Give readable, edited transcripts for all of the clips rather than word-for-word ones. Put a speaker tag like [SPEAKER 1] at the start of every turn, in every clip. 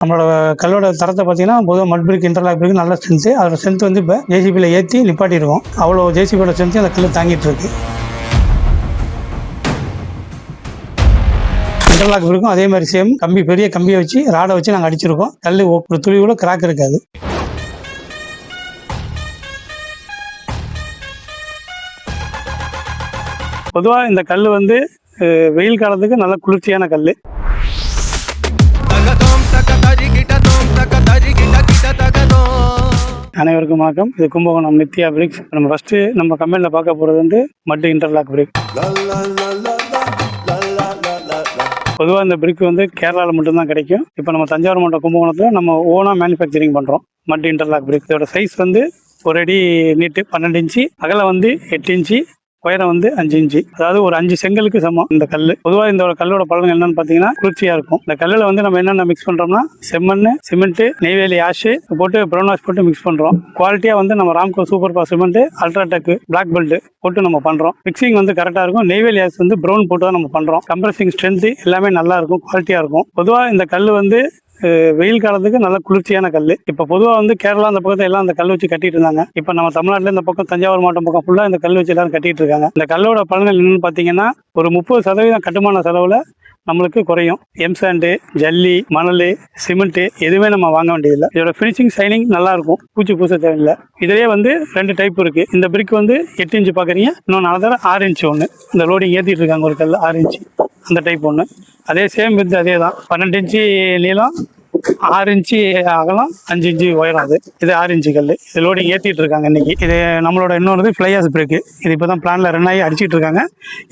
[SPEAKER 1] நம்மளோட கல்லோட தரத்தை பார்த்தீங்கன்னா பொதுவாக மட் பிரிக் இன்டர்லாக் பிரிக் நல்ல ஸ்ட்ரென்த்து. அதோட ஸ்ட்ரென்த் வந்து இப்போ ஜேசிபியில் ஏற்றி நிப்பாட்டியிருக்கோம். அவ்வளோ ஜேசிபியோட ஸ்ட்ரென்த்து அந்த கல் தாங்கிட்டு இருக்கு. இன்டர்லாக் பிரிக்கும் அதே மாதிரி சேம் கம்பி, பெரிய கம்பியை வச்சு ராடை வச்சு நாங்கள் அடிச்சிருக்கோம். கல் ஒரு துளி கூட கிராக் இருக்காது. பொதுவாக இந்த கல் வந்து வெயில் காலத்துக்கு நல்ல குளிர்ச்சியான கல். அனைவருக்கும் வணக்கம். இது கும்பகோணம் நித்யா பிரிக்ஸ். நம்ம ஃபர்ஸ்ட் நம்ம கம்பெனியில் பார்க்க போகிறது வந்து மட் இன்டர்லாக் பிரிக். பொதுவாக இந்த பிரிக் வந்து கேரளாவில் மட்டும்தான் கிடைக்கும். இப்போ நம்ம தஞ்சாவூர் மாவட்டம் கும்பகோணத்தில் நம்ம ஓனாக மேனுஃபேக்சரிங் பண்ணுறோம் மட் இன்டர்லாக் பிரிக். இதோட சைஸ் வந்து ஒரு அடி நீட்டு 12 இன்ச்சு, அகலம் வந்து 8 இன்ச்சு, உயரம் வந்து 5 இன்ச்சு. அதாவது ஒரு 5 செங்கலுக்கு சமம் இந்த கல். பொதுவாக இந்த கல்லோட பலன் என்னன்னு பார்த்தீங்கன்னா குளிர்ச்சியா இருக்கும். இந்த கல்லில் வந்து நம்ம என்னென்ன மிக்ஸ் பண்றோம்னா செம்மண், சிமெண்ட், நெய்வேலி ஆஷ் போட்டு ப்ரௌன் வாஷ் போட்டு மிக்ஸ் பண்றோம். குவாலிட்டியா வந்து நம்ம Ramco super boss cement, UltraTech, black belt போட்டு நம்ம பண்றோம். மிக்சிங் வந்து கரெக்டா இருக்கும். நெய்வேலி ஆஷ் வந்து ப்ரௌன் போட்டு தான் நம்ம பண்றோம். கம்ப்ரஸிங் ஸ்ட்ரென்த் எல்லாமே நல்லா இருக்கும், குவாலிட்டியா இருக்கும். பொதுவாக இந்த கல் வந்து வெயில் காலத்துக்கு நல்ல குளிர்ச்சியான கல். இப்போ பொதுவாக வந்து கேரளா அந்த பக்கத்தை எல்லாம் அந்த கல் வச்சு கட்டிட்டு இருந்தாங்க. இப்போ நம்ம தமிழ்நாட்டில் இந்த பக்கம் தஞ்சாவூர் மாவட்டம் பக்கம் ஃபுல்லாக இந்த கல் வச்சு எல்லாரும் கட்டிட்டு இருக்காங்க. இந்த கல்லோட பலன்கள் என்னன்னு பார்த்தீங்கன்னா ஒரு 30% கட்டுமான செலவில் நம்மளுக்கு குறையும். எம்சாண்டு, ஜல்லி, மணல், சிமெண்ட் எதுவுமே நம்ம வாங்க வேண்டியதில்லை. இதோட ஃபினிஷிங் சைனிங் நல்லா இருக்கும், பூச்சி பூச தேவையில்லை. இதுலேயே வந்து 2 டைப் இருக்கு. இந்த பிரிக் வந்து 8 இன்ச்சு பார்க்குறீங்க, இன்னொன்று அனதர் 6 இன்ச்சு ஒன்று. இந்த லோடிங் ஏற்றிட்டு இருக்காங்க ஒரு கல் 6 இன்ச்சு, அந்த டைப் ஒன்று. அதே சேம் வித் அதே தான், 12 இன்ச்சு நீளம், 6 இன்ச்சு அகலம், 5 இன்ச்சு உயரம். இது 6 இன்ச்சு கல். இது லோடிங் ஏற்றிட்டு இருக்காங்க இன்னைக்கு. இது நம்மளோட இன்னொரு ஃப்ளையாஸ் பிரேக்கு. இது இப்போ தான் பிளான்ல ரன் ஆகி அடிச்சிட்டு இருக்காங்க.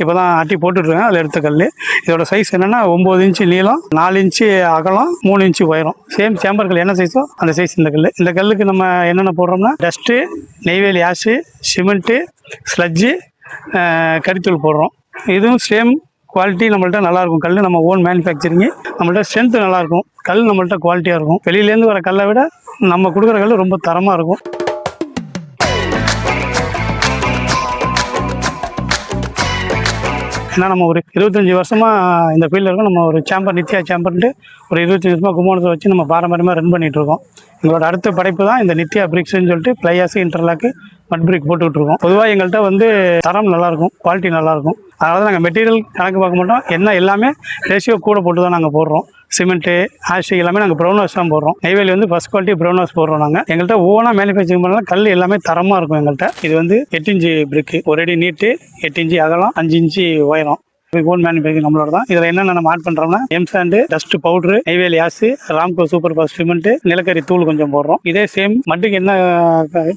[SPEAKER 1] இப்போ தான் அட்டி போட்டுட்டு இருக்காங்க. அதில் எடுத்த கல். இதோட சைஸ் என்னன்னா 9 இன்ச்சு நீளம், 4 இன்ச்சு அகலம், 3 இன்ச்சு உயரம். சேம் சேம்பர் கல் என்ன சைஸோ அந்த சைஸ் இந்த கல். இந்த கல்லுக்கு நம்ம என்னென்ன போடுறோம்னா dust, Neyveli ash, cement, sludge, கரித்தூள் போடுறோம். இதுவும் சேம் குவாலிட்டி நம்மள்ட்ட நல்லா இருக்கும். கல் நம்ம ஓன் மேனுஃபேக்சரிங். நம்மள்ட்ட ஸ்ட்ரென்த் நல்லா இருக்கும். கல் நம்மள்ட்ட குவாலிட்டியாக இருக்கும். வெளியிலேருந்து வர கல்லை விட நம்ம கொடுக்குற கல் ரொம்ப தரமாக இருக்கும். ஏன்னா நம்ம ஒரு 25 வருஷமா இந்த ஃபீல்டில் இருக்கோம். நம்ம ஒரு சேம்பர், நித்யா சேம்பர்ன்ட்டு ஒரு 25 வருஷமாக கும்பகோணத்தை வச்சு நம்ம பாரம்பரியமாக ரன் பண்ணிட்டு இருக்கோம். எங்களோட அடுத்த படைப்பு தான் இந்த நித்யா பிரிக்ஸ்ன்னு சொல்லிட்டு பிளையாஸ், இன்டர்லாக்கு, மட் பிரிக் போட்டுக்கிட்டு இருக்கோம். பொதுவாக எங்கள்கிட்ட வந்து தரம் நல்லாயிருக்கும், குவாலிட்டி நல்லாயிருக்கும். அதனால தான் நாங்கள் மெட்டீரியல் கணக்கு பார்க்க மாட்டோம். என்ன எல்லாமே ரேஷியோ கூட போட்டு தான் நாங்கள் போடுறோம். சிமெண்ட்டு, ஆஷ் எல்லாமே நாங்கள் ப்ரௌன் வாஷ் தான் போடுறோம். நெய்வேலி வந்து ஃபர்ஸ்ட் குவாலிட்டி ப்ரௌன் வாஷ் போடுறோம். நாங்கள் எங்கள்கிட்ட ஓனாக மேனுஃபேக்சரிங் பண்ணலாம். கல் எல்லாமே தரமாக இருக்கும் எங்கள்கிட்ட. இது வந்து 8 இன்ச்சு பிரிக்கு, ஒரு அடி நீட்டு, 8 இன்ச்சு அகலம், 5 இன்ச்சு உயரம். ஓன் மேனுஃபேக்சரிங் நம்மளோட தான். இதில் என்னென்ன நம்ம ஆட் பண்ணுறோம்னா M sand, dust powder, Neyveli ash, Ramco super boss cement, நிலக்கரி தூள் கொஞ்சம் போடுறோம். இதே சேம் மட்டுக்கு என்ன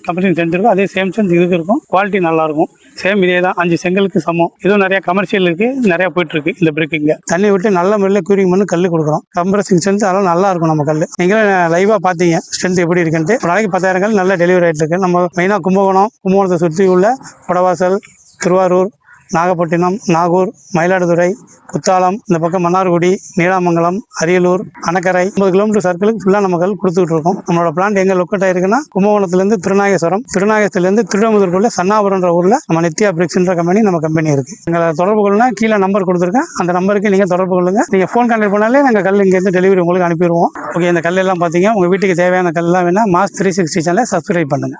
[SPEAKER 1] கம்பெனி செஞ்சிருக்கோ அதே சேம் செஞ்சு இதுக்கு இருக்கும். குவாலிட்டி நல்லா இருக்கும். சேம் இதே தான், 5 செங்கலுக்கு சமம். இதுவும் நிறைய கமர்ஷியல் இருக்கு, நிறைய போயிட்டு இருக்கு இந்த பிரிக்குங்க. தண்ணி விட்டு நல்ல முறையில் க்யூரிங் பண்ணி கல் கொடுக்குறோம். கம்ப்ரஸிங் ஸ்ட்ரென்த் அதெல்லாம் நல்லா இருக்கும் நம்ம கல். நீங்களே லைவா பார்த்தீங்க ஸ்ட்ரென்த் எப்படி இருக்குன்ட்டு. ஒரு நாளைக்கு 10,000 கல் நல்ல டெலிவரி ஆகிட்டு இருக்கு. நம்ம மெயினாக கும்பகோணத்தை சுற்றி உள்ள கொடவாசல், திருவாரூர், நாகப்பட்டினம், நாகூர், மயிலாடுதுறை, குத்தாலம், இந்த பக்கம் மன்னார்குடி, நீலாமங்கலம், அரியலூர், அணக்கரை 50 கிலோமீட்டர் சர்க்கிளுக்கு ஃபுல்லாக நம்ம கல் கொடுத்துட்டு இருக்கோம். நம்மளோட பிளான்ட் எங்கே லொக்கேட் ஆயிருக்குன்னா கும்பகோணத்துலேருந்து திருநாகேஸ்வரம், திருநாகேஸ்வரத்துலேருந்து திருடமுதூருக்குள்ள சன்னாபுரம்ன்ற ஊரில் நம்ம நித்யா பிரிக்ஸ்ன்ற நம்ம கம்பெனி இருக்கு. எங்களை தொடர்பு கொள்ளுனா கீழே நம்பர் கொடுத்துருக்கேன். அந்த நம்பருக்கு நீங்கள் தொடர்பு கொள்ளுங்க. நீங்கள் ஃபோன் கான்டாக்ட் பண்ணாலே நாங்கள் கல் இங்கேருந்து டெலிவரி உங்களுக்கு அனுப்பிடுவோம். ஓகே, இந்த கல் எல்லாம் பார்த்தீங்க. உங்கள் வீட்டுக்கு தேவையான கல்லாம் வேணா மாஸ் 360 சேனலை சப்ஸ்கிரைப் பண்ணுங்க.